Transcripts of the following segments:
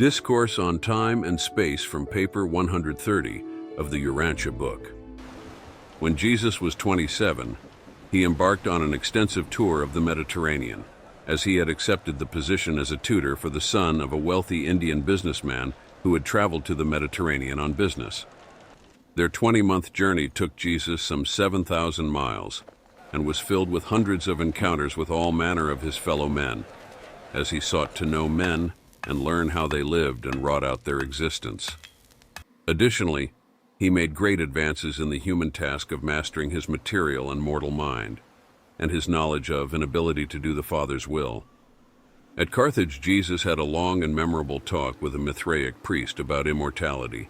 Discourse on Time and Space from paper 130 of the Urantia book. When Jesus was 27, he embarked on an extensive tour of the Mediterranean, as he had accepted the position as a tutor for the son of a wealthy Indian businessman who had traveled to the Mediterranean on business. Their 20-month journey took Jesus some 7,000 miles and was filled with hundreds of encounters with all manner of his fellow men, as he sought to know men and learn how they lived and wrought out their existence. Additionally, he made great advances in the human task of mastering his material and mortal mind, and his knowledge of and ability to do the Father's will. At Carthage, Jesus had a long and memorable talk with a Mithraic priest about immortality,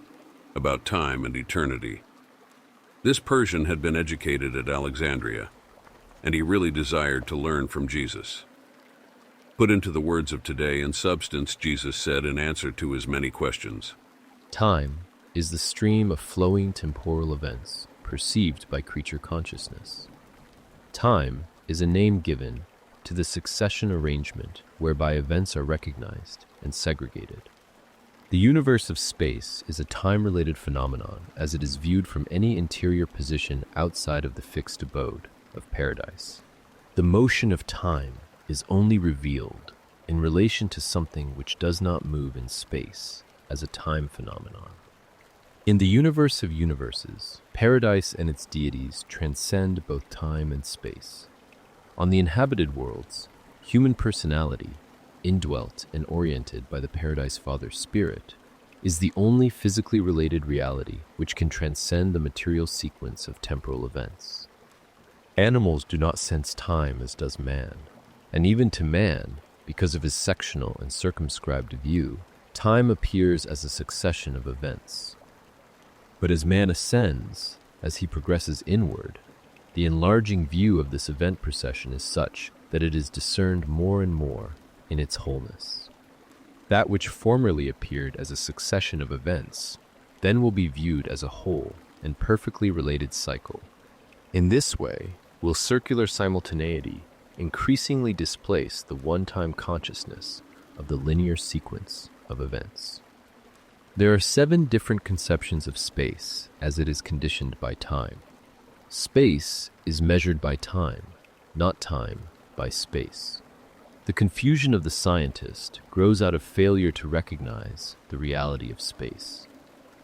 about time and eternity. This Persian had been educated at Alexandria, and he really desired to learn from Jesus. Put into the words of today, in substance, Jesus said in answer to his many questions, Time is the stream of flowing temporal events perceived by creature consciousness. Time is a name given to the succession arrangement whereby events are recognized and segregated. The universe of space is a time-related phenomenon as it is viewed from any interior position outside of the fixed abode of paradise. The motion of time is only revealed in relation to something which does not move in space as a time phenomenon. In the universe of universes, paradise and its deities transcend both time and space. On the inhabited worlds, human personality, indwelt and oriented by the Paradise Father's Spirit, is the only physically related reality which can transcend the material sequence of temporal events. Animals do not sense time as does man, and even to man, because of his sectional and circumscribed view, time appears as a succession of events. But as man ascends, as he progresses inward, the enlarging view of this event procession is such that it is discerned more and more in its wholeness. That which formerly appeared as a succession of events then will be viewed as a whole and perfectly related cycle. In this way, will circular simultaneity increasingly displace the one-time consciousness of the linear sequence of events. There are 7 different conceptions of space as it is conditioned by time. Space is measured by time, not time by space. The confusion of the scientist grows out of failure to recognize the reality of space.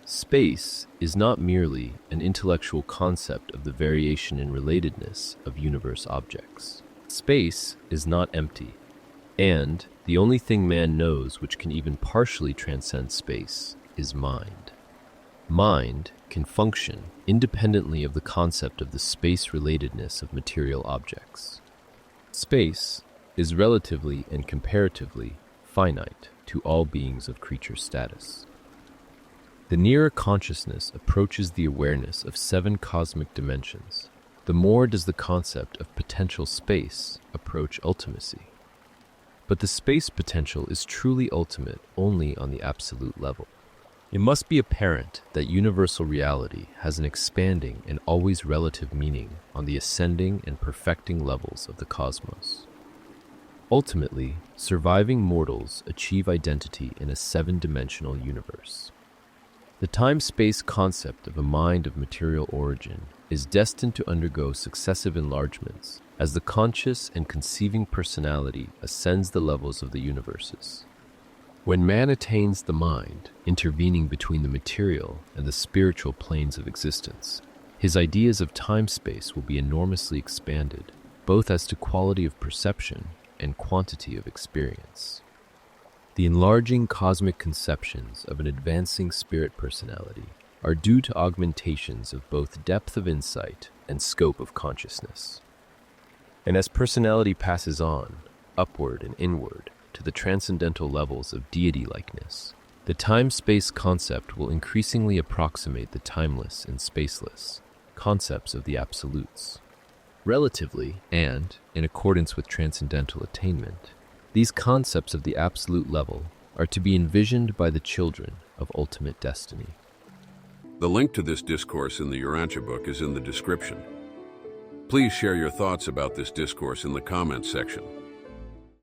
Space is not merely an intellectual concept of the variation in relatedness of universe objects. Space is not empty, and the only thing man knows which can even partially transcend space is mind. Mind can function independently of the concept of the space-relatedness of material objects. Space is relatively and comparatively finite to all beings of creature status. The nearer consciousness approaches the awareness of 7 cosmic dimensions, the more does the concept of potential space approach ultimacy. But the space potential is truly ultimate only on the absolute level. It must be apparent that universal reality has an expanding and always relative meaning on the ascending and perfecting levels of the cosmos. Ultimately, surviving mortals achieve identity in a 7-dimensional universe. The time-space concept of a mind of material origin is destined to undergo successive enlargements as the conscious and conceiving personality ascends the levels of the universes. When man attains the mind, intervening between the material and the spiritual planes of existence, his ideas of time-space will be enormously expanded, both as to quality of perception and quantity of experience. The enlarging cosmic conceptions of an advancing spirit personality are due to augmentations of both depth of insight and scope of consciousness. And as personality passes on, upward and inward, to the transcendental levels of deity-likeness, the time-space concept will increasingly approximate the timeless and spaceless concepts of the absolutes. Relatively, and in accordance with transcendental attainment, these concepts of the absolute level are to be envisioned by the children of ultimate destiny. The link to this discourse in the Urantia book is in the description. Please share your thoughts about this discourse in the comments section.